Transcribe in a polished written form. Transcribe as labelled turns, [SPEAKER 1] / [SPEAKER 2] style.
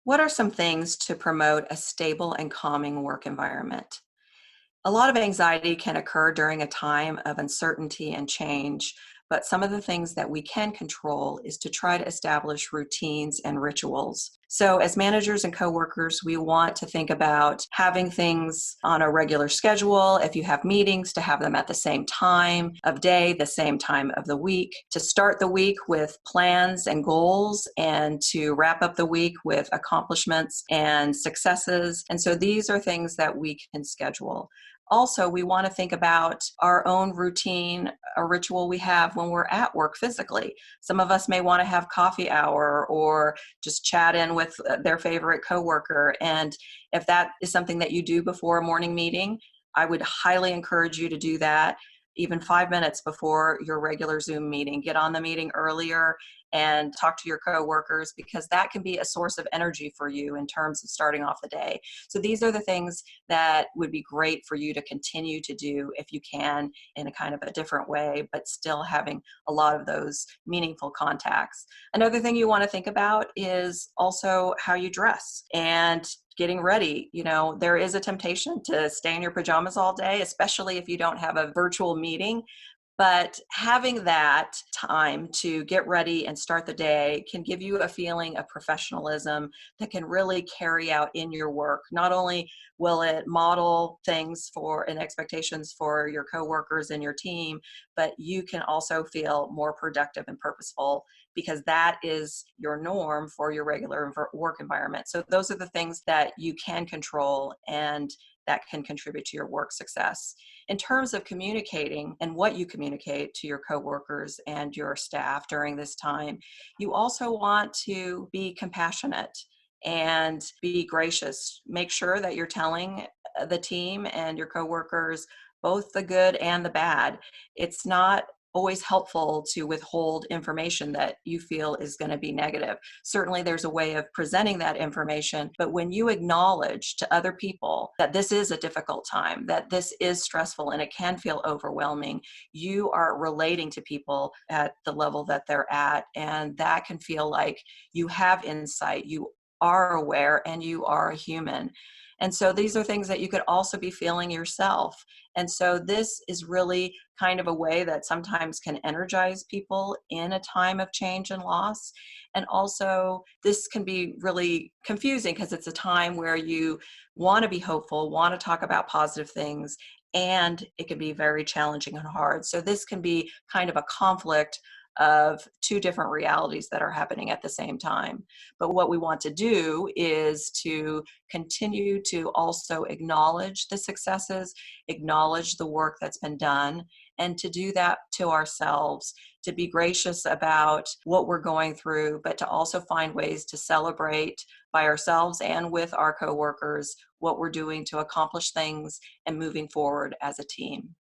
[SPEAKER 1] What are some things to promote a stable and calming work environment? A lot of anxiety can occur during a time of uncertainty and change, but some of the things that we can control is to try to establish routines and rituals. So, as managers and coworkers, we want to think about having things on a regular schedule. If you have meetings, to have them at the same time of day, the same time of the week, to start the week with plans and goals, and to wrap up the week with accomplishments and successes. And so, these are things that we can schedule. Also, we want to think about our own routine, a ritual we have when we're at work physically. Some of us may want to have coffee hour or just chat in with their favorite coworker. And if that is something that you do before a morning meeting, I would highly encourage you to do that even 5 minutes before your regular Zoom meeting. Get on the meeting earlier and talk to your coworkers, because that can be a source of energy for you in terms of starting off the day. So these are the things that would be great for you to continue to do if you can, in a kind of a different way, but still having a lot of those meaningful contacts. Another thing you want to think about is also how you dress and getting ready. There is a temptation to stay in your pajamas all day, especially if you don't have a virtual meeting. But having that time to get ready and start the day can give you a feeling of professionalism that can really carry out in your work. Not only will it model things for and expectations for your coworkers and your team, but you can also feel more productive and purposeful, because that is your norm for your regular work environment. So those are the things that you can control and that can contribute to your work success. In terms of communicating and what you communicate to your coworkers and your staff during this time, you also want to be compassionate and be gracious. Make sure that you're telling the team and your coworkers both the good and the bad. It's not always helpful to withhold information that you feel is going to be negative. Certainly there's a way of presenting that information, but when you acknowledge to other people that this is a difficult time, that this is stressful and it can feel overwhelming, you are relating to people at the level that they're at, and that can feel like you have insight, you are aware, and you are a human. And so these are things that you could also be feeling yourself. And so this is really kind of a way that sometimes can energize people in a time of change and loss. And also, this can be really confusing because it's a time where you want to be hopeful, want to talk about positive things, and it can be very challenging and hard. So this can be kind of a conflict of two different realities that are happening at the same time. But what we want to do is to continue to also acknowledge the successes, acknowledge the work that's been done, and to do that to ourselves, to be gracious about what we're going through, but to also find ways to celebrate by ourselves and with our coworkers what we're doing to accomplish things and moving forward as a team.